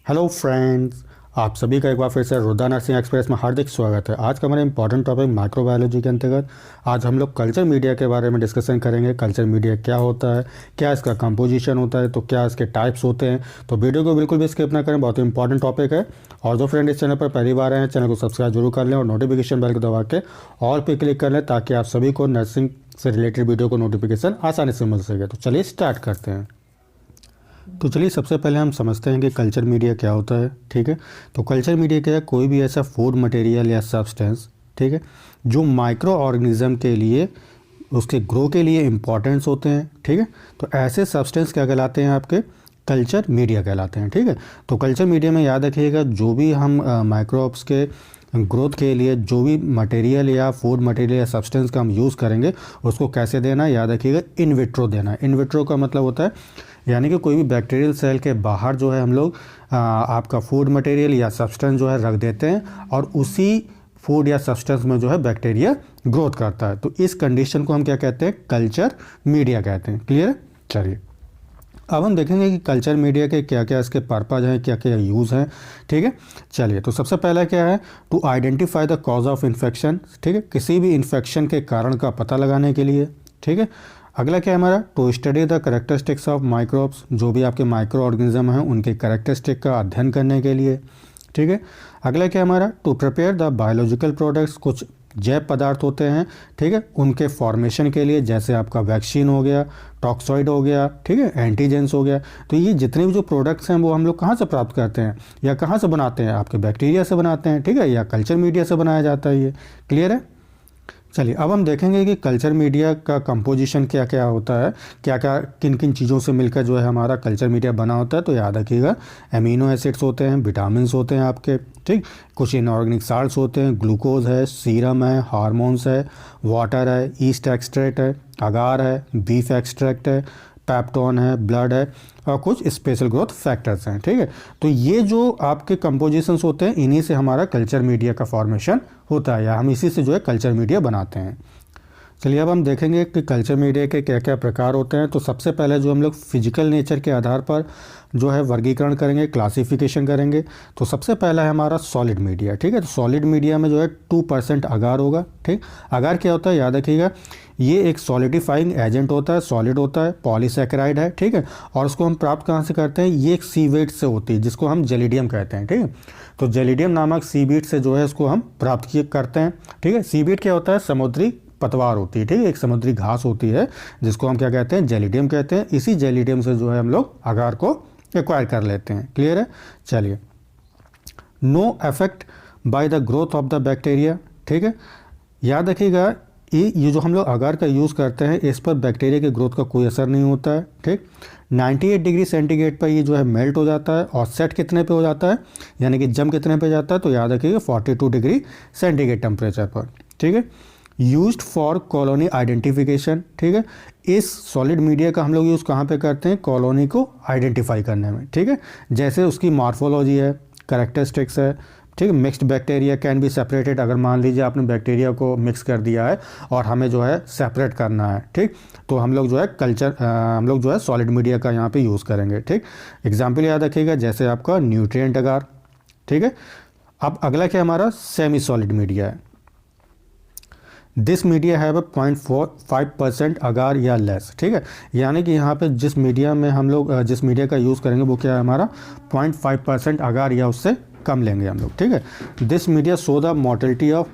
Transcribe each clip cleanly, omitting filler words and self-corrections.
Hello friends, आप सभी का एक बार फिर से रुद्रा नर्सिंग एक्सप्रेस में हार्दिक स्वागत है। आज का हमारा इंपॉर्टेंट टॉपिक माइक्रोबायोलॉजी के अंतर्गत आज हम लोग कल्चर मीडिया के बारे में डिस्कशन करेंगे। कल्चर मीडिया क्या होता है, क्या इसका कंपोजिशन होता है, तो क्या इसके टाइप्स होते हैं। तो वीडियो को बिल्कुल भी स्किप ना करें, बहुत ही इंपॉर्टेंट टॉपिक है। और जो फ्रेंड इस चैनल पर पहली बार आए हैं, चैनल को सब्सक्राइब जरूर कर लें और नोटिफिकेशन बेल को दबा के ऑल पे क्लिक कर लें, ताकि आप सभी को नर्सिंग से रिलेटेड वीडियो को नोटिफिकेशन आसानी से मिल सके। तो चलिए स्टार्ट करते हैं। तो चलिए सबसे पहले हम समझते हैं कि कल्चर मीडिया क्या होता है। ठीक है, तो कल्चर मीडिया क्या है? कोई भी ऐसा फूड मटेरियल या सब्सटेंस, ठीक है, जो माइक्रो ऑर्गेनिज्म के लिए, उसके ग्रो के लिए इम्पॉर्टेंस होते हैं। ठीक है, तो ऐसे सब्सटेंस क्या कहलाते हैं? आपके कल्चर मीडिया कहलाते हैं। ठीक है, तो कल्चर मीडिया में याद रखिएगा, जो भी हम माइक्रोब्स के ग्रोथ के लिए जो भी मटेरियल या फूड मटेरियल या सब्सटेंस का हम यूज़ करेंगे, उसको कैसे देना है? याद रखिएगा, इन विट्रो देना है। इन विट्रो का मतलब होता है यानी कि कोई भी बैक्टीरियल सेल के बाहर जो है हम लोग आपका फूड मटेरियल या सब्सटेंस जो है रख देते हैं, और उसी फूड या सब्सटेंस में जो है बैक्टीरिया ग्रोथ करता है। तो इस कंडीशन को हम क्या कहते हैं? कल्चर मीडिया कहते हैं। क्लियर है? चलिए अब हम देखेंगे कि कल्चर मीडिया के क्या क्या इसके पर्पज़ हैं, क्या क्या यूज़ हैं। ठीक है, चलिए तो सबसे पहला क्या है? To identify the cause of infection. ठीक है, किसी भी इन्फेक्शन के कारण का पता लगाने के लिए। ठीक है, अगला क्या है हमारा? To study the characteristics of microbes, जो भी आपके माइक्रो ऑर्गेनिज्म हैं उनके कैरेक्टरिस्टिक का अध्ययन करने के लिए। ठीक है, अगला क्या है हमारा? To prepare the biological products, कुछ जैव पदार्थ होते हैं, ठीक है, उनके फॉर्मेशन के लिए, जैसे आपका वैक्सीन हो गया, टॉक्सॉइड हो गया, ठीक है, एंटीजेंस हो गया। तो ये जितने भी जो प्रोडक्ट्स हैं वो हम लोग कहाँ से प्राप्त करते हैं या कहाँ से बनाते हैं? आपके बैक्टीरिया से बनाते हैं, ठीक है, या कल्चर मीडिया से बनाया जाता है। ये क्लियर है? चलिए अब हम देखेंगे कि कल्चर मीडिया का कंपोजिशन क्या क्या होता है, क्या क्या किन किन चीज़ों से मिलकर जो है हमारा कल्चर मीडिया बना होता है। तो याद रखिएगा, एमिनो एसिड्स होते हैं, विटामिन्स होते हैं आपके, ठीक, कुछ इनऑर्गेनिक साल्ट्स होते हैं, ग्लूकोज है, सीरम है, हार्मोन्स है, वाटर है, ईस्ट एक्सट्रैक्ट है, अगार है, बीफ एक्सट्रैक्ट है, पेप्टोन है, ब्लड है, और कुछ स्पेशल ग्रोथ फैक्टर्स हैं। ठीक है, तो ये जो आपके कंपोजिशंस होते हैं, इन्हीं से हमारा कल्चर मीडिया का फॉर्मेशन होता है, या हम इसी से जो है कल्चर मीडिया बनाते हैं। चलिए अब हम देखेंगे कि कल्चर मीडिया के क्या क्या प्रकार होते हैं। तो सबसे पहले जो हम लोग फिजिकल नेचर के आधार पर जो है वर्गीकरण करेंगे, क्लासिफिकेशन करेंगे। तो सबसे पहला है हमारा सॉलिड मीडिया। ठीक है, तो सॉलिड मीडिया में जो है 2% अगार होगा। ठीक, अगार क्या होता है? याद रखिएगा, ये एक सॉलिडिफाइंग एजेंट होता है, सॉलिड होता है, पॉलीसैकेराइड है। ठीक है, और उसको हम प्राप्त कहाँ से करते हैं? ये एक सीवेट से होती है, जिसको हम जेलिडियम कहते हैं। ठीक है, तो जेलिडियम नामक सीवेट से जो है इसको हम प्राप्त करते हैं। ठीक है, सीवेट क्या होता है? समुद्री पतवार होती है। ठीक है, एक समुद्री घास होती है, जिसको हम क्या कहते हैं? जेलिडियम कहते हैं। इसी जेलिडियम से जो है हम लोग अगार को एक्वायर कर लेते हैं। क्लियर है? चलिए, no effect by the growth of the bacteria. ठीक है, याद रखिएगा, ये जो हम लोग अगार का यूज़ करते हैं, इस पर बैक्टीरिया के ग्रोथ का कोई असर नहीं होता है। ठीक, 98 डिग्री सेंटीग्रेड पर ये जो है मेल्ट हो जाता है, और सेट कितने पे हो जाता है, यानी कि जम कितने पे जाता है? तो याद रखिएगा 42 डिग्री सेंटीग्रेड टेम्परेचर पर। ठीक है, यूज्ड फॉर कॉलोनी आइडेंटिफिकेशन। ठीक है, इस सॉलिड मीडिया का हम लोग यूज़ कहाँ पे करते हैं? कॉलोनी को आइडेंटिफाई करने में। ठीक है, जैसे उसकी मॉर्फोलॉजी है, कैरेक्टरिस्टिक्स है। ठीक है, mixed bacteria can be separated. अगर मान लीजिए आपने बैक्टीरिया को मिक्स कर दिया है और हमें जो है सेपरेट करना है, ठीक, तो हम लोग जो है हम लोग जो है सॉलिड मीडिया का यहाँ पे यूज़ करेंगे। ठीक, एग्जाम्पल याद रखिएगा, जैसे आपका न्यूट्रिएंट अगार। ठीक है, अब अगला क्या हमारा? सेमी सॉलिड मीडिया है। दिस मीडिया है 0.45% अगार या लेस। ठीक है, यानी कि यहाँ पे जिस मीडिया में हम लोग जिस मीडिया का यूज़ करेंगे वो क्या है हमारा? 0.5% अगार या उससे कम लेंगे हम लोग। ठीक है, this media show the mortality of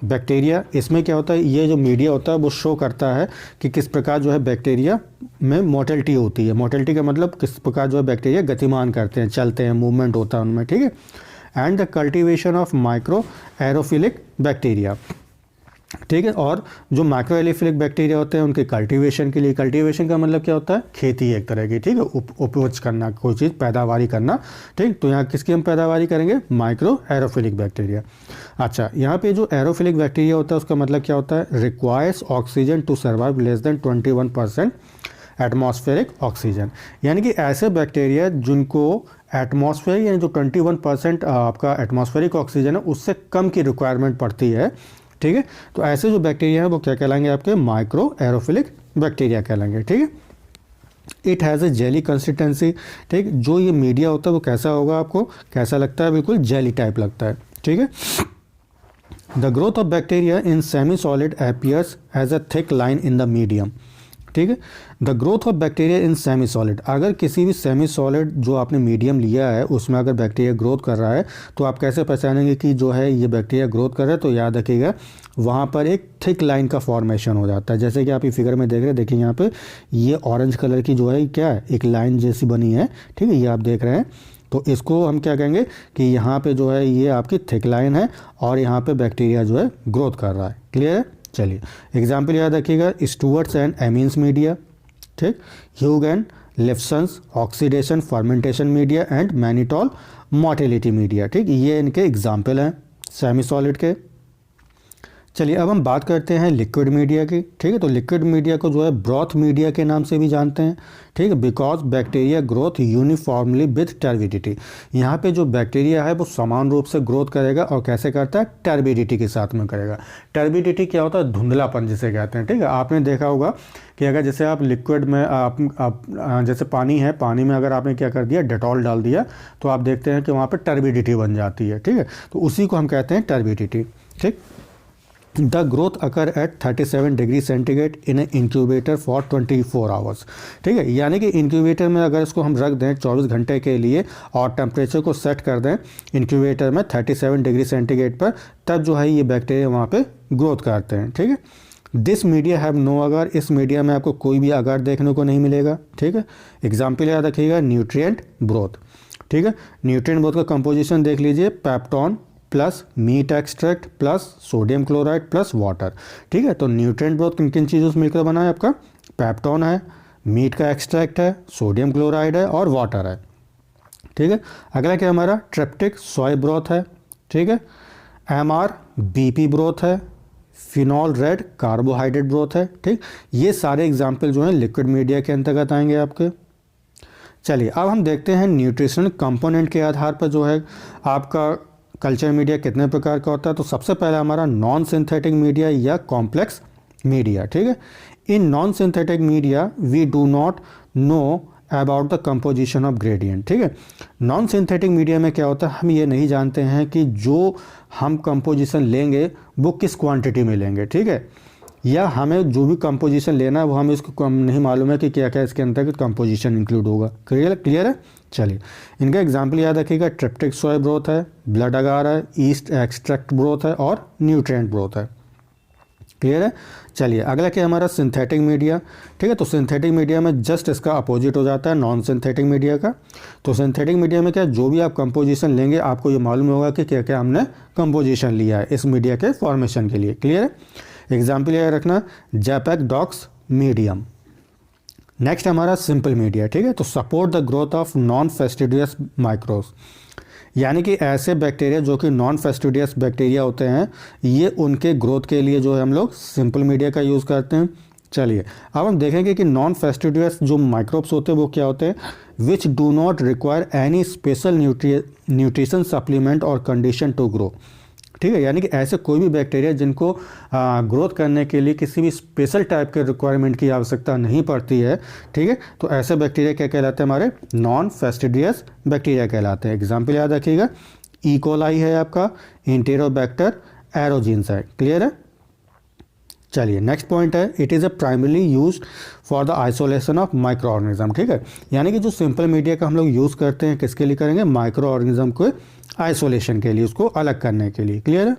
bacteria. इसमें क्या होता है? ये जो मीडिया होता है वो शो करता है कि किस प्रकार जो है बैक्टीरिया में मोर्टेलिटी होती है। मोर्टेलिटी का मतलब किस प्रकार जो है बैक्टीरिया गतिमान करते हैं, चलते हैं, मूवमेंट होता है उनमें। ठीक है, and the cultivation of micro aerophilic bacteria. ठीक है, और जो माइक्रो एरोफिलिक बैक्टीरिया होते हैं उनके कल्टीवेशन के लिए, कल्टीवेशन का मतलब क्या होता है? खेती एक तरह की। ठीक है, उपज करना, कोई चीज़ पैदावारी करना। ठीक, तो यहाँ किसकी हम पैदावारी करेंगे? Micro aerophilic bacteria. अच्छा, यहाँ पे जो एरोफिलिक बैक्टीरिया होता है उसका मतलब क्या होता है? Requires oxygen to survive less than 21% atmospheric oxygen. यानी कि ऐसे बैक्टीरिया जिनको एटमॉस्फेयर यानी जो 21% आपका एटमॉस्फेरिक ऑक्सीजन है उससे कम की रिक्वायरमेंट पड़ती है। ठीक है, तो ऐसे जो बैक्टीरिया हैं वो क्या कहलाएंगे? आपके माइक्रो एरोफिलिक बैक्टीरिया कहलाएंगे। ठीक है, it has a jelly consistency. ठीक, जो ये मीडिया होता है वो कैसा होगा, आपको कैसा लगता है, बिल्कुल जेली टाइप लगता है। ठीक है। The growth of bacteria in semi solid appears as a thick line in the medium. ठीक है। The growth of bacteria in semi solid, अगर किसी भी सेमी सॉलिड जो आपने मीडियम लिया है उसमें अगर बैक्टीरिया ग्रोथ कर रहा है तो आप कैसे पहचानेंगे कि जो है ये बैक्टीरिया ग्रोथ कर रहा है, तो याद रखिएगा वहाँ पर एक थिक लाइन का फॉर्मेशन हो जाता है। जैसे कि आप ये फिगर में देख रहे हैं, देखिए यहाँ पे ये ऑरेंज कलर की जो है क्या है, एक लाइन जैसी बनी है। ठीक है, ये आप देख रहे हैं, तो इसको हम क्या कहेंगे कि यहाँ पे जो है ये आपकी थिक लाइन है और यहाँ पे बैक्टीरिया जो है ग्रोथ कर रहा है। क्लियर है। चलिए एग्जाम्पल याद रखिएगा, स्टुअर्ट्स एंड एमीन्स मीडिया। ठीक, Hugh and Leifson's oxidation fermentation media and mannitol motility media. ठीक, ये इनके एग्जाम्पल हैं सेमी सॉलिड के। चलिए अब हम बात करते हैं लिक्विड मीडिया की। ठीक है, तो लिक्विड मीडिया को जो है ब्रॉथ मीडिया के नाम से भी जानते हैं। ठीक है, because bacteria growth uniformly with turbidity. यहाँ पे जो बैक्टीरिया है वो समान रूप से ग्रोथ करेगा और कैसे करता है, टर्बिडिटी के साथ में करेगा। टर्बिडिटी क्या होता है, धुंधलापन जिसे कहते हैं। ठीक है, आपने देखा होगा कि अगर जैसे आप लिक्विड में आप जैसे पानी है, पानी में अगर आपने क्या कर दिया, डेटॉल डाल दिया, तो आप देखते हैं कि वहाँ पर टर्बिडिटी बन जाती है। ठीक है, तो उसी को हम कहते हैं टर्बिडिटी। ठीक, the growth occur at 37 degree centigrade in A incubator for 24 hours. ठीक है, यानी कि इंक्यूबेटर में अगर इसको हम रख दें 24 घंटे के लिए और टेम्परेचर को सेट कर दें इंक्यूबेटर में 37 डिग्री सेंटीग्रेड पर, तब जो है ये बैक्टीरिया वहाँ पे ग्रोथ करते हैं। ठीक है, दिस मीडिया हैव नो अगर, इस मीडिया में आपको कोई भी अगर देखने को नहीं मिलेगा। ठीक है, एग्जाम्पल याद रखिएगा, न्यूट्रिएंट ब्रोथ। ठीक है, न्यूट्रिएंट ब्रोथ का कंपोजिशन देख लीजिए, peptone plus meat extract plus sodium chloride plus water. ठीक है, तो न्यूट्रिएंट ब्रोथ किन किन चीज़ों से मिलकर बना है, आपका पेप्टॉन है, मीट का एक्सट्रैक्ट है, सोडियम क्लोराइड है और वाटर है। ठीक है, अगला क्या हमारा ट्रिप्टिक सोय ब्रोथ है। ठीक है, MRBP ब्रोथ है, फिनॉल रेड कार्बोहाइड्रेट ब्रोथ है। ठीक, ये सारे एग्जाम्पल जो हैं लिक्विड मीडिया के अंतर्गत आएंगे आपके। चलिए अब हम देखते हैं न्यूट्रिशनल कंपोनेंट के आधार पर जो है आपका कल्चर मीडिया कितने प्रकार का होता है। तो सबसे पहला हमारा नॉन सिंथेटिक मीडिया या कॉम्प्लेक्स मीडिया। ठीक है, in non synthetic media we do not know about the composition of gradient. ठीक है, नॉन सिंथेटिक मीडिया में क्या होता है, हम ये नहीं जानते हैं कि जो हम कंपोजिशन लेंगे वो किस क्वांटिटी में लेंगे। ठीक है, या हमें जो भी कंपोजिशन लेना है वो हमें इसको नहीं मालूम है कि क्या क्या इसके अंतर्गत कंपोजिशन इंक्लूड होगा। क्लियर है। चलिए इनका एग्जाम्पल याद रखिएगा, ट्रिप्टिक सोय ब्रोथ है, ब्लड अगार है, ईस्ट एक्सट्रैक्ट ब्रोथ है और न्यूट्रिएंट ब्रोथ है। क्लियर है। चलिए अगला क्या हमारा सिंथेटिक मीडिया। ठीक है, तो सिंथेटिक मीडिया में जस्ट इसका अपोजिट हो जाता है नॉन सिंथेटिक मीडिया का। तो सिंथेटिक मीडिया में क्या, जो भी आप कंपोजिशन लेंगे आपको ये मालूम होगा कि क्या क्या हमने कंपोजिशन लिया है इस मीडिया के फॉर्मेशन के लिए। क्लियर है। एग्जाम्पल याद रखना, जैपेकडॉक्स मीडियम। नेक्स्ट हमारा सिंपल मीडिया। ठीक है, तो support the growth of non fastidious microbes, यानी कि ऐसे बैक्टीरिया जो कि नॉन फेस्टिडियस बैक्टीरिया होते हैं, ये उनके ग्रोथ के लिए जो है हम लोग सिंपल मीडिया का यूज़ करते हैं। चलिए अब हम देखेंगे कि नॉन फेस्टिडियस जो माइक्रोब्स होते हैं वो क्या होते हैं, which do not require any special nutrition supplement और कंडीशन टू ग्रो। ठीक है, यानी कि ऐसे कोई भी बैक्टीरिया जिनको ग्रोथ करने के लिए किसी भी स्पेशल टाइप के रिक्वायरमेंट की आवश्यकता नहीं पड़ती है। ठीक है, तो ऐसे बैक्टीरिया क्या कहलाते हैं, हमारे नॉन फेस्टिडियस बैक्टीरिया कहलाते हैं। एग्जाम्पल याद रखिएगा, इकोलाई है आपका, इंटेरोबैक्टर एरोजीन्स है। क्लियर है। चलिए नेक्स्ट पॉइंट है, it is a primarily use for the isolation of micro organism. ठीक है, यानी कि जो सिंपल मीडिया का हम लोग यूज़ करते हैं किसके लिए करेंगे, माइक्रो ऑर्गेनिज्म को आइसोलेशन के लिए, उसको अलग करने के लिए। क्लियर है।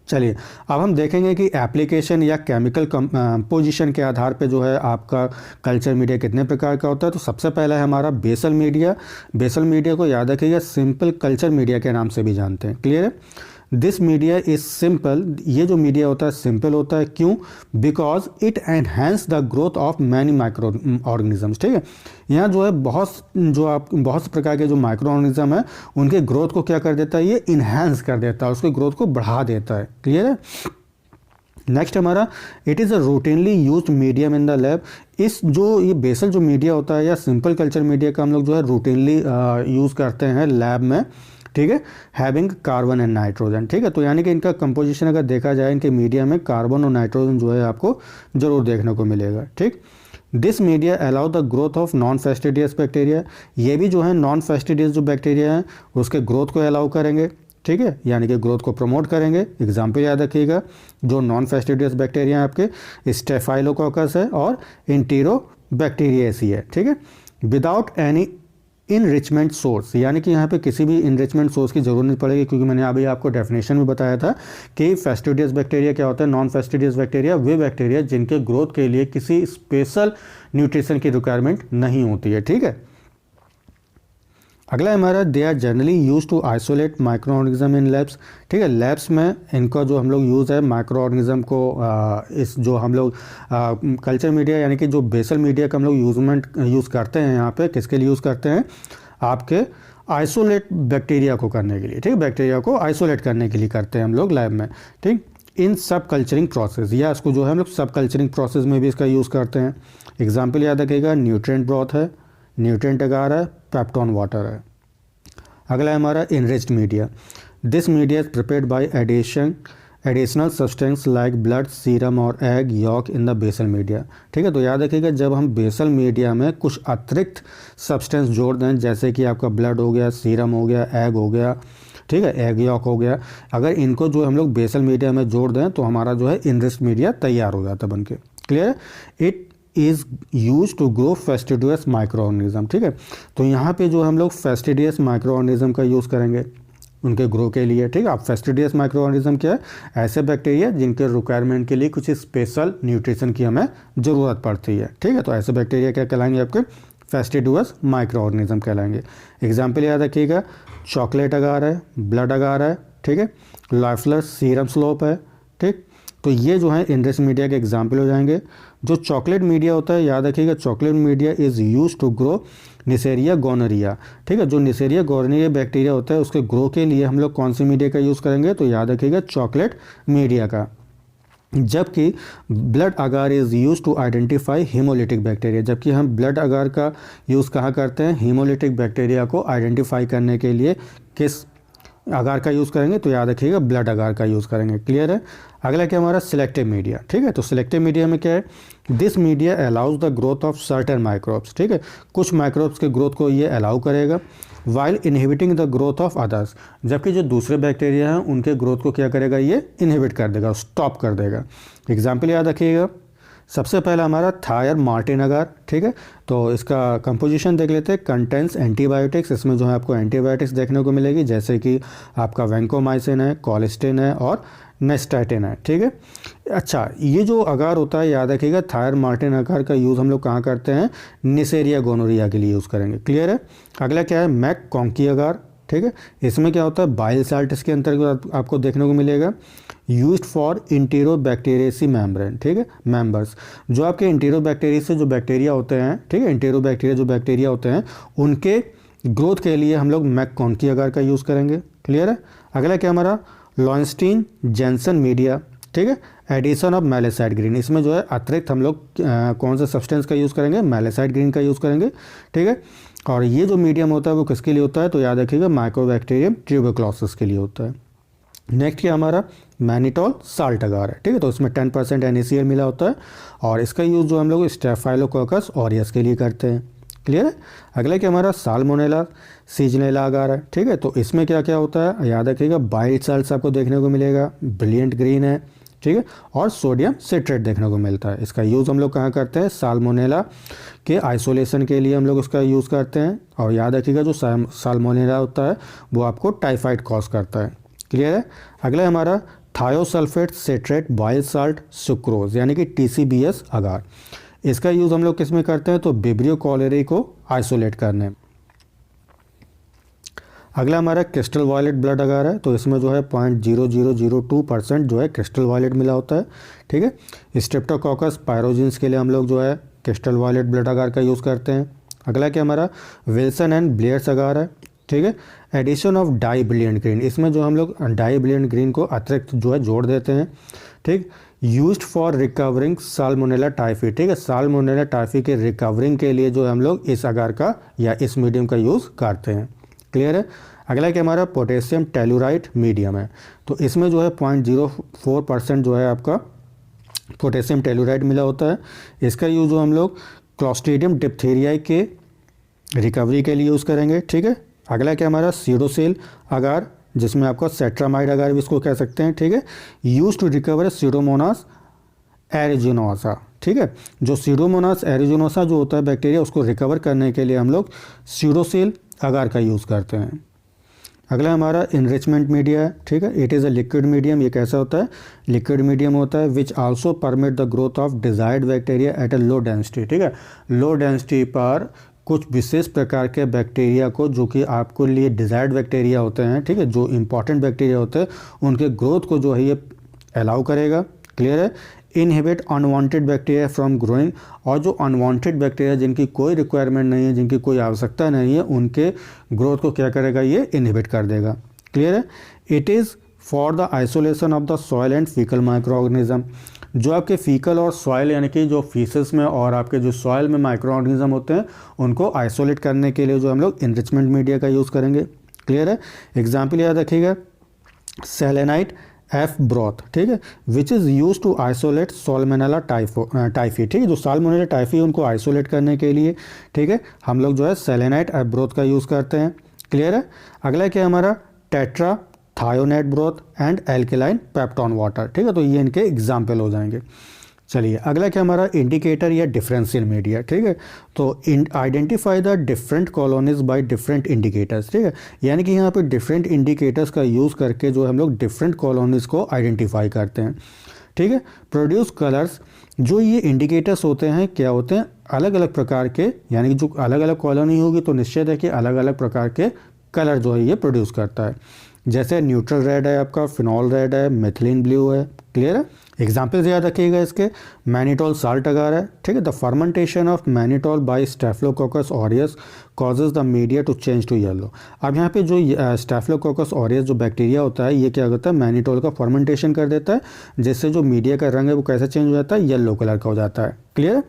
चलिए अब हम देखेंगे कि एप्लीकेशन या केमिकल कंपोजिशन के आधार पे जो है आपका कल्चर मीडिया कितने प्रकार का होता है। तो सबसे पहला है हमारा बेसल मीडिया। बेसल मीडिया को याद रखिएगा सिंपल कल्चर मीडिया के नाम से भी जानते हैं। क्लियर है। दिस मीडिया इज सिंपल, ये जो मीडिया होता है सिंपल होता है। क्यों, because it enhance the growth of many micro organisms. ठीक है, यहाँ जो है बहुत से प्रकार के जो माइक्रो ऑर्गेनिज्म है उनके ग्रोथ को क्या कर देता है, ये इन्हेंस कर देता है, उसके ग्रोथ को बढ़ा देता है। क्लियर है। नेक्स्ट हमारा, it is a routinely used medium in the lab. इस जो ये बेसल जो मीडिया होता है या सिंपल कल्चर मीडिया का हम लोग जो है रूटीनली यूज़ करते हैं लैब में। ठीक है, हैविंग कार्बन एंड नाइट्रोजन। ठीक है, तो यानी कि इनका कंपोजिशन अगर देखा जाए इनके मीडिया में कार्बन और नाइट्रोजन जो है आपको जरूर देखने को मिलेगा। ठीक, this media allow the growth of non fastidious bacteria, ये भी जो है नॉन फेस्टिडियस जो बैक्टीरिया हैं उसके ग्रोथ को अलाउ करेंगे, ठीक है, यानी कि ग्रोथ को प्रमोट करेंगे। एग्जाम्पल याद रखिएगा, जो नॉन फेस्टिडियस बैक्टीरिया हैं आपके स्टेफाइलोकोकस है और इंटीरोबैक्टीरियासी है, ठीक है, विदाउट एनी इनरिचमेंट सोर्स, यानी कि यहाँ पे किसी भी इनरिचमेंट सोर्स की जरूरत नहीं पड़ेगी, क्योंकि मैंने अभी आपको डेफिनेशन में बताया था कि फेस्टिडियस बैक्टीरिया क्या होता है, नॉन फेस्टिडियस बैक्टीरिया वे बैक्टीरिया जिनके ग्रोथ के लिए किसी स्पेशल न्यूट्रिशन की रिक्वायरमेंट नहीं होती है, ठीक है। अगला हमारा they are generally use to isolate micro organism in labs, ठीक है, लैब्स में इनका जो हम लोग यूज़ है माइक्रो ऑर्गेनिज्म को इस जो हम लोग कल्चर मीडिया यानी कि जो बेसल मीडिया का हम लोग यूज़ करते हैं यहाँ पे किसके लिए यूज़ करते हैं, आपके आइसोलेट बैक्टीरिया को करने के लिए, ठीक है, बैक्टीरिया को आइसोलेट करने के लिए करते हैं हम लोग लैब में, ठीक, इन सब कल्चरिंग प्रोसेस, या इसको जो है हम लोग सब कल्चरिंग प्रोसेस में भी इसका यूज़ करते हैं। एग्जाम्पल याद रखिएगा, न्यूट्रिएंट ब्रॉथ है, न्यूट्रिएंट अगार है, पेप्टोन वाटर है। अगला है हमारा enriched media, this media is prepared by additional substance like blood, serum और egg yolk in the basal media, ठीक है। तो याद रखिएगा, जब हम बेसल मीडिया में कुछ अतिरिक्त सब्सटेंस जोड़ दें, जैसे कि आपका ब्लड हो गया, सीरम हो गया, एग हो गया, ठीक है, एग यॉक हो गया, अगर इनको जो हम लोग बेसल मीडिया में जोड़ दें तो हमारा जो है इनरिच्ड मीडिया तैयार हो जाता है बनके, clear. It is use to grow fastidious micro organism, ठीक है। तो यहाँ पे जो हम लोग फेस्टिडियस माइक्रो ऑर्गेनिज्म का यूज़ करेंगे उनके ग्रो के लिए, ठीक है। अब फेस्टिडियस माइक्रो ऑर्गेनिज्म क्या है, ऐसे बैक्टीरिया जिनके रिक्वायरमेंट के लिए कुछ स्पेशल न्यूट्रिशन की हमें ज़रूरत पड़ती है, ठीक है। तो ऐसे बैक्टीरिया क्या कहलाएंगे, आपके फेस्टिडियस माइक्रो ऑर्गेनिज्म कहलाएंगे। एग्जाम्पल याद रखिएगा, चॉकलेट अगार है, ब्लड अगार है, ठीक है, लाइफलेस सीरम स्लोप है, ठीक। तो ये जो है इनरिच्ड मीडिया के एग्जाम्पल हो जाएंगे। जो चॉकलेट मीडिया होता है, याद रखिएगा, chocolate media is use to grow Neisseria gonorrhoeae, ठीक है। जो निसेरिया गोनोरिया बैक्टीरिया होता है उसके ग्रो के लिए हम लोग कौन सी मीडिया का यूज़ करेंगे, तो याद रखिएगा चॉकलेट मीडिया का। जबकि blood agar is use to identify haemolytic bacteria, जबकि हम ब्लड अगार का यूज़ कहाँ करते हैं, हीमोलिटिक बैक्टीरिया को आइडेंटिफाई करने के लिए किस अगार का यूज़ करेंगे, तो याद रखिएगा ब्लड अगार का यूज़ करेंगे, क्लियर है। अगला क्या हमारा सिलेक्टिव मीडिया, ठीक है। तो सिलेक्टिव मीडिया में क्या है, this media allows the growth of certain microbes, ठीक है, कुछ माइक्रोब्स के ग्रोथ को ये अलाउ करेगा, while inhibiting the growth of others, जबकि जो दूसरे बैक्टीरिया हैं उनके ग्रोथ को क्या करेगा, ये इनहिबिट कर देगा, स्टॉप कर देगा। एग्जाम्पल याद रखिएगा, सबसे पहला हमारा थायर मार्टिन अगार, ठीक है। तो इसका कंपोजिशन देख लेते हैं, कंटेंट्स एंटीबायोटिक्स, इसमें जो है आपको एंटीबायोटिक्स देखने को मिलेगी, जैसे कि आपका वैंकोमाइसिन है, कॉलिस्टिन है और नेस्टैटिन है, ठीक है। अच्छा, ये जो अगार होता है, याद रखिएगा, थायर मार्टिन अगार का यूज़ हम लोग कहाँ करते हैं, निसेरिया गोनोरिया के लिए यूज़ करेंगे, क्लियर है। अगला क्या है, मैक कॉन्की अगार, ठीक है। इसमें क्या होता है, बाइल साल्ट इसके अंतर्गत आपको देखने को मिलेगा, यूज्ड फॉर इंटेरोबैक्टीरियसी मेम्ब्रेन, ठीक है, मेंबर्स, जो आपके इंटेरोबैक्टीरिया से जो बैक्टीरिया होते हैं, ठीक है, इंटेरोबैक्टीरिया जो बैक्टीरिया होते हैं उनके ग्रोथ के लिए हम लोग मैक कॉन्की अगार का यूज़ करेंगे, क्लियर है। अगला क्या हमारा लॉन्स्टीन जेंसन मीडिया, ठीक है, एडिशन ऑफ मैलेसाइड ग्रीन, इसमें जो है अतिरिक्त हम लोग कौन सा सब्सटेंस का यूज़ करेंगे, मैलेसाइड ग्रीन का यूज़ करेंगे, ठीक है। और ये जो मीडियम होता है वो किसके लिए होता है, तो याद रखिएगा माइक्रोबैक्टीरियम ट्यूबरक्लोसिस के लिए होता है। नेक्स्ट क्या हमारा मैनिटॉल साल्ट अगार है, ठीक है। तो इसमें 10% NaCl मिला होता है और इसका यूज़ जो हम लोग स्टेफाइलोकोकस ऑरियस के लिए करते हैं, क्लियर है। अगला क्या हमारा साल्मोनेला सीजनेला अगार है, ठीक है। तो इसमें क्या क्या होता है, याद रखिएगा, बाइल साल्ट्स आपको देखने को मिलेगा, ब्रिलियंट ग्रीन है, ठीक है, और सोडियम सिट्रेट देखने को मिलता है। इसका यूज़ हम लोग कहाँ करते हैं, साल्मोनेला के आइसोलेशन के लिए हम लोग उसका यूज़ करते हैं। और याद रखिएगा, जो साल्मोनेला होता है वो आपको टाइफाइड कॉज करता है, क्लियर है। अगला हमारा thiosulphate citrate bile salt sucrose, यानी कि TCBS अगार, इसका यूज़ हम लोग किस में करते हैं, तो विब्रियो कॉलेरी को आइसोलेट करने। अगला हमारा क्रिस्टल वायलेट ब्लड अगार है, तो इसमें जो है 0.0002% जो है क्रिस्टल वायलेट मिला होता है, ठीक है। स्ट्रेप्टोकोकस पायरोजिन्स के लिए हम लोग जो है क्रिस्टल वायलेट ब्लड अगार का यूज़ करते हैं। अगला क्या हमारा विल्सन एंड ब्लेयर्स अगार है, ठीक है। Addition of dye brilliant green, इसमें जो हम लोग डाई ब्रिलियंट ग्रीन को अतिरिक्त जो है जोड़ देते हैं, ठीक। Used for recovering salmonella typhi, ठीक है, साल्मोनेला टाइफी के रिकवरिंग के लिए जो हम लोग इस अगार का या इस मीडियम का यूज़ करते हैं, क्लियर है। अगला क्या हमारा पोटेशियम टेलुराइट मीडियम है, तो इसमें जो है 0.04% जो है आपका पोटेशियम टेलुराइड मिला होता है। इसका यूज़ हम लोग क्लॉस्ट्रीडियम डिप्थीरियाई के रिकवरी के लिए यूज़ करेंगे। ठीक है, अगला क्या हमारा सीडोसेल अगार, जिसमें आपका सेट्रामाइड अगार भी इसको कह सकते हैं। ठीक है, use to recover Pseudomonas aeruginosa. ठीक है, जो सीडोमोनास एरिजिनोसा जो होता है बैक्टीरिया, उसको रिकवर करने के लिए हम लोग सीडोसेल अगार का यूज़ करते हैं। अगला हमारा इनरिचमेंट मीडिया है। ठीक है, it is a liquid medium. ये कैसा होता है? लिक्विड मीडियम होता है which also permit the growth of desired bacteria at a low density. ठीक है, लो डेंसिटी पर कुछ विशेष प्रकार के बैक्टीरिया को, जो कि आपको लिए डिजायर्ड बैक्टीरिया होते हैं, ठीक है, जो इंपॉर्टेंट बैक्टीरिया होते हैं, उनके ग्रोथ को जो है ये अलाउ करेगा। क्लियर है? Inhibit unwanted bacteria from growing, और जो अनवांटेड बैक्टीरिया जिनकी कोई रिक्वायरमेंट नहीं है, जिनकी कोई आवश्यकता नहीं है, उनके ग्रोथ को क्या करेगा? ये इनहिबिट कर देगा। क्लियर है? It is for the isolation of the soil and faecal micro organism. जो आपके फीकल और सॉइल यानी कि जो फीसेस में और आपके जो सॉइल में माइक्रो ऑर्गेनिज्म होते हैं, उनको आइसोलेट करने के लिए जो हम लोग इनरिचमेंट मीडिया का यूज़ करेंगे। क्लियर है? एग्जाम्पल याद रखिएगा, सेलेनाइट एफ ब्रॉथ। ठीक है, which is use to isolate salmonella typhi. ठीक है, जो साल्मोनेला टाइफी उनको आइसोलेट करने के लिए, ठीक है, हम लोग जो है सेलेनाइट एफ ब्रॉथ का यूज़ करते हैं। क्लियर है? अगला क्या हमारा? Tetrathionate broth and alkaline peptone water. ठीक है, तो ये इनके एग्जाम्पल हो जाएंगे। चलिए अगला क्या हमारा? इंडिकेटर या डिफरेंशियल मीडिया। ठीक है, तो identify the different colonies by different indicators. ठीक है, यानी कि यहाँ पे डिफरेंट इंडिकेटर्स का यूज़ करके जो हम लोग डिफरेंट कॉलोनीज को आइडेंटिफाई करते हैं। ठीक है, प्रोड्यूस कलर्स। जो ये इंडिकेटर्स होते हैं क्या होते हैं? अलग अलग प्रकार के, यानी कि जो अलग अलग कॉलोनी होगी तो निश्चित है कि अलग अलग प्रकार के कलर जो है ये प्रोड्यूस करता है। जैसे न्यूट्रल रेड है आपका, फिनॉल रेड है, मिथिलीन ब्लू है। क्लियर है? एग्जाम्पल्स याद रखिएगा इसके, मैनिटोल साल्ट अगार है। ठीक है, the fermentation of mannitol by Staphylococcus aureus causes the media to change to yellow. अब यहाँ पे जो स्टेफिलोकोकस ऑरियस जो बैक्टीरिया होता है, ये क्या होता है? मैनिटोल का फर्मेंटेशन कर देता है, जिससे जो मीडिया का रंग है वो कैसे चेंज हो जाता है? येलो कलर का हो जाता है। क्लियर है?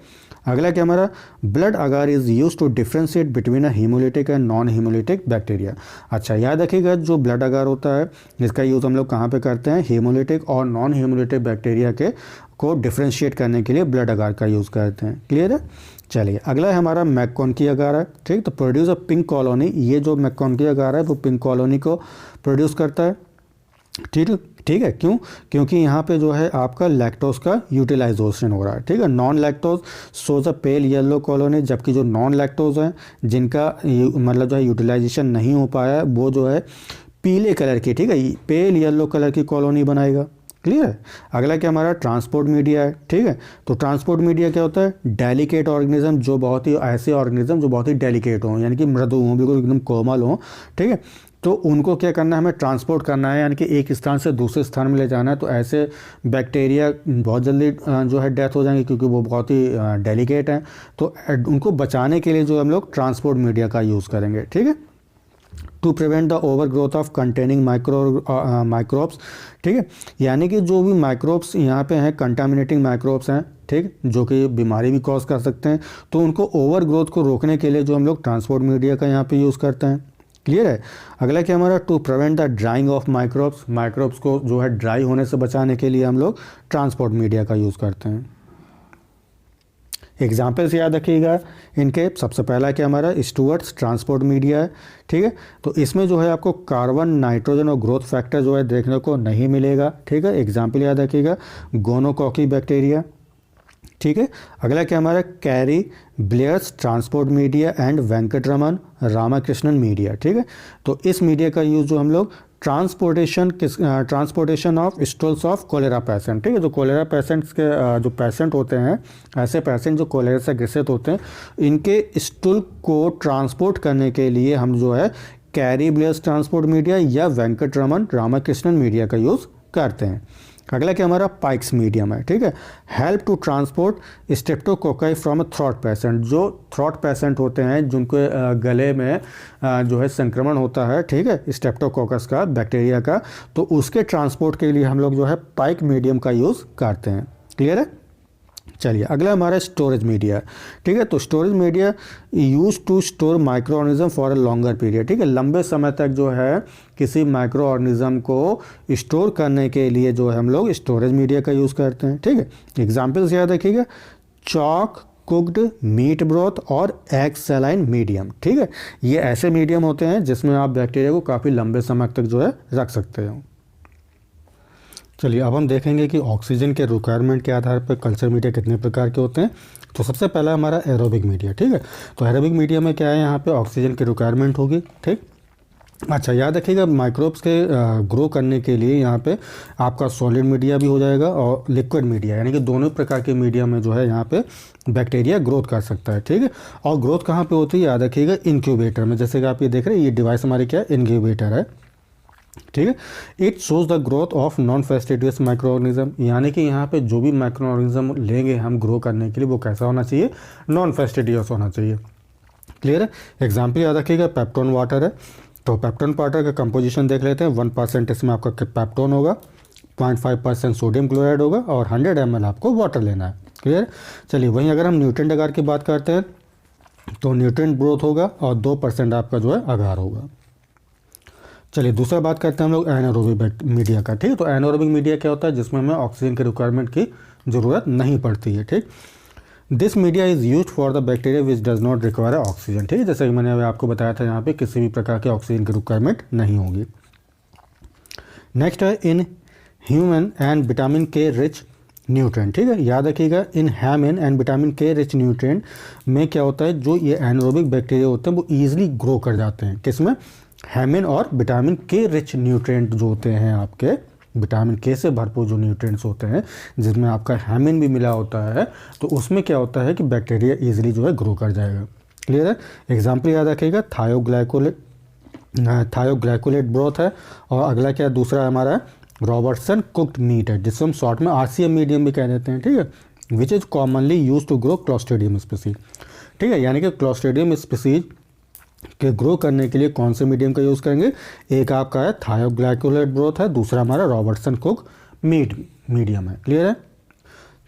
अगला क्या हमारा? Blood agar is use to differentiate between a haemolytic and non haemolytic bacteria. अच्छा याद रखिएगा, जो ब्लड अगार होता है इसका यूज़ हम लोग कहाँ पे करते हैं? हीमोलिटिक और नॉन हीमोलिटिक बैक्टीरिया के को डिफ्रेंशिएट करने के लिए ब्लड अगार का यूज़ करते हैं। क्लियर है? चलिए अगला है हमारा मैककॉनकी अगार है। ठीक, तो प्रोड्यूस अ पिंक कॉलोनी। ये जो मैककॉनकी अगार है वो पिंक कॉलोनी को प्रोड्यूस करता है। ठीक है, क्यों? क्योंकि यहाँ पे जो है आपका लैक्टोज का यूटिलाइजेशन हो रहा है। ठीक है, नॉन लैक्टोज सोज अ पेल येलो कॉलोनी, जबकि जो नॉन लैक्टोज हैं जिनका मतलब जो है यूटिलाइजेशन नहीं हो पाया, वो जो है पीले कलर की, ठीक है, पेल येलो कलर की कॉलोनी बनाएगा। क्लियर है? अगला क्या हमारा? ट्रांसपोर्ट मीडिया है। ठीक है, तो ट्रांसपोर्ट मीडिया क्या होता है? डेलिकेट ऑर्गेनिज्म, जो बहुत ही ऐसे ऑर्गेनिज्म जो बहुत ही डेलिकेट हों, यानी कि मृदु हों, बिल्कुल एकदम कोमल हों। ठीक है, तो उनको क्या करना है? हमें ट्रांसपोर्ट करना है, यानी कि एक स्थान से दूसरे स्थान में ले जाना है। तो ऐसे बैक्टीरिया बहुत जल्दी जो है डेथ हो जाएंगे, क्योंकि वो बहुत ही डेलिकेट हैं। तो उनको बचाने के लिए जो हम लोग ट्रांसपोर्ट मीडिया का यूज़ करेंगे। ठीक है, to prevent the over growth of containing microbes. ठीक है, यानी कि जो भी माइक्रोब्स यहाँ पे हैं, कंटामिनेटिंग माइक्रोब्स हैं, ठीक, जो कि बीमारी भी कॉज कर सकते हैं, तो उनको ओवर ग्रोथ को रोकने के लिए जो हम लोग ट्रांसपोर्ट मीडिया का यहाँ पे यूज़ करते हैं। क्लियर है? अगला क्या हमारा? To prevent the drying of microbes. Microbes को जो है ड्राई होने से बचाने के लिए हम लोग ट्रांसपोर्ट मीडिया का यूज़ करते हैं। एग्जाम्पल्स याद रखिएगा इनके। सबसे पहला क्या हमारा? स्टुअर्ट्स ट्रांसपोर्ट मीडिया है। ठीक है, तो इसमें जो है आपको कार्बन, नाइट्रोजन और ग्रोथ फैक्टर जो है देखने को नहीं मिलेगा। ठीक है, एग्जाम्पल याद रखिएगा, गोनोकॉकी बैक्टीरिया। ठीक है, अगला क्या हमारा? Cary Blair's transport media and Venkataraman Ramakrishnan media. ठीक है, तो इस मीडिया का यूज़ जो हम लोग transportation of stools of cholera patient. ठीक है, जो कोलेरा पेशेंट्स के जो पेशेंट होते हैं, ऐसे पेशेंट जो कोलेरा से ग्रसित होते हैं, इनके स्टूल को ट्रांसपोर्ट करने के लिए हम जो है कैरी ब्लेयर्स ट्रांसपोर्ट मीडिया या वेंकटरमन रामाकृष्णन मीडिया का यूज़ करते हैं। अगला क्या हमारा? पाइक्स मीडियम है। ठीक है, help to transport streptococci from a throat patient. जो थ्रोट पेशेंट होते हैं, जिनके गले में जो है संक्रमण होता है, ठीक है, स्ट्रेप्टोकोकस का, बैक्टीरिया का, तो उसके ट्रांसपोर्ट के लिए हम लोग जो है पाइक मीडियम का यूज़ करते हैं। क्लियर है? चलिए अगला हमारा स्टोरेज मीडिया। ठीक है, तो storage media use to store micro organism for a longer period. ठीक है, लंबे समय तक जो है किसी माइक्रो ऑर्गेनिज्म को स्टोर करने के लिए जो है हम लोग स्टोरेज मीडिया का यूज़ करते हैं। ठीक है, एग्जाम्पल्स याद रखिएगा, चॉक, कुक्ड मीट ब्रोथ और एग सैलाइन मीडियम। ठीक है, ये ऐसे मीडियम होते हैं जिसमें आप बैक्टीरिया को काफ़ी लंबे समय तक जो है रख सकते हो। चलिए अब हम देखेंगे कि ऑक्सीजन के रिक्वायरमेंट के आधार पर कल्चर मीडिया कितने प्रकार के होते हैं। तो सबसे पहला हमारा एरोबिक मीडिया। ठीक है, तो एरोबिक मीडिया में क्या है, यहाँ पे ऑक्सीजन की रिक्वायरमेंट होगी। ठीक, अच्छा याद रखिएगा माइक्रोब्स के ग्रो करने के लिए यहाँ पे आपका सॉलिड मीडिया भी हो जाएगा और लिक्विड मीडिया, यानी कि दोनों प्रकार के मीडिया में जो है यहाँ पे बैक्टीरिया ग्रोथ कर सकता है। ठीक है, और ग्रोथ कहाँ पे होती है, याद रखिएगा इंक्यूबेटर में। जैसे कि आप ये देख रहे हैं, ये डिवाइस हमारी क्या है, इंक्यूबेटर है। ठीक है, it shows the growth of non fastidious micro organism, यानी कि यहाँ पे जो भी माइक्रो ऑर्गेनिज्म लेंगे हम ग्रो करने के लिए वो कैसा होना चाहिए, नॉन फेस्टिडियस होना चाहिए। क्लियर है, एग्जाम्पल याद रखिएगा, पेप्टोन वाटर है। तो पेप्टोन वाटर का कंपोजिशन देख लेते हैं। 1% इसमें आपका पेप्टोन होगा, 0.5% सोडियम क्लोराइड होगा और 100 ml आपको वाटर लेना है। क्लियर, चलिए वहीं अगर हम न्यूट्रिएंट अगार की बात करते हैं तो न्यूट्रिएंट ग्रोथ होगा और 2% आपका जो है अगार होगा। चलिए दूसरा बात करते हैं हम लोग एनारोबिक मीडिया का। ठीक है, तो एनारोबिक मीडिया क्या होता है, जिसमें हमें ऑक्सीजन के रिक्वायरमेंट की ज़रूरत नहीं पड़ती है। ठीक, this media is use for the bacteria which does not require oxygen. ठीक है, जैसे कि मैंने अभी आपको बताया था, यहाँ पे किसी भी प्रकार के ऑक्सीजन की रिक्वायरमेंट नहीं होगी। नेक्स्ट है इन ह्यूमन एंड विटामिन के रिच न्यूट्रिएंट। ठीक है, याद रखिएगा इन ह्यूमन एंड विटामिन के रिच न्यूट्रिएंट में क्या होता है, जो ये एनारोबिक बैक्टीरिया होते हैं वो ईजिली ग्रो कर जाते हैं। किसमें, ह्यूमन और विटामिन के रिच न्यूट्रिएंट जो होते हैं आपके, विटामिन के से भरपूर जो न्यूट्रिएंट्स होते हैं जिसमें आपका ह्यूमन भी मिला होता है, तो उसमें क्या होता है कि बैक्टीरिया इजीली जो है ग्रो कर जाएगा। क्लियर है, एग्जांपल याद रखिएगा, थायोग्लाइकोलेट ब्रोथ है। और अगला क्या है, दूसरा हमारा रॉबर्टसन कुक्ड मीट है, जिसको हम शॉर्ट में आरसीएम मीडियम भी कह देते हैं। ठीक है, which is commonly use to grow Clostridium species. ठीक है, यानी कि क्लोस्ट्रीडियम स्पीसीज के ग्रो करने के लिए कौन से मीडियम का यूज़ करेंगे, एक आपका है थायोग्लाइकोलेट ब्रोथ है, दूसरा हमारा रॉबर्टसन कुक मीट मीडियम है। क्लियर है,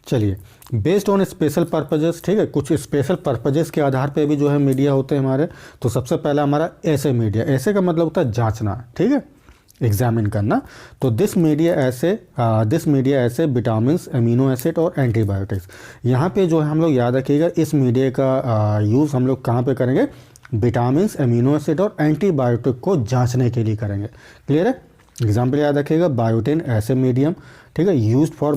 चलिए बेस्ड ऑन स्पेशल पर्पजेस। ठीक है, कुछ स्पेशल पर्पजेस के आधार पे भी जो है मीडिया होते हैं हमारे। तो सबसे पहला हमारा ऐसे मीडिया, ऐसे का मतलब होता है जांचना। ठीक है, एग्जामिन करना। तो दिस मीडिया ऐसे विटामिन, अमीनो एसिड और एंटीबायोटिक्स। यहाँ पे जो है हम लोग याद रखिएगा, इस मीडिया का यूज़ हम लोग कहाँ पे करेंगे, विटामिन, अमीनो एसिड और एंटीबायोटिक को जांचने के लिए करेंगे। क्लियर है, एग्जाम्पल याद रखिएगा, बायोटिन ऐसे मीडियम। ठीक है, यूज्ड फॉर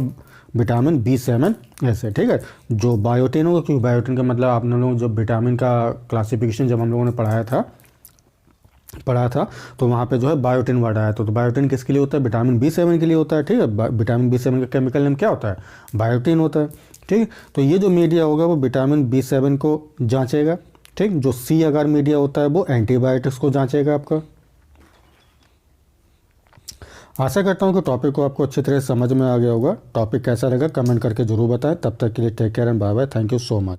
विटामिन B7 ऐसे। ठीक है, जो बायोटिन होगा, क्योंकि बायोटिन का मतलब आपने लोग जब विटामिन का क्लासिफिकेशन जब हम लोगों ने पढ़ा था तो वहाँ पे जो है बायोटिन वर्ड आया। तो बायोटिन किसके लिए होता है, विटामिन B7 के लिए होता है। ठीक है, विटामिन B7 का केमिकल नेम क्या होता है, बायोटिन होता है। ठीक है, तो ये जो मीडिया होगा वो विटामिन B7 को जांचेगा। ठीक, जो सी अगार मीडिया होता है वो एंटीबायोटिक्स को जांचेगा आपका। आशा करता हूँ कि टॉपिक को आपको अच्छी तरह समझ में आ गया होगा। टॉपिक कैसा लगा कमेंट करके जरूर बताएं। तब तक के लिए take care and bye bye. Thank you so much.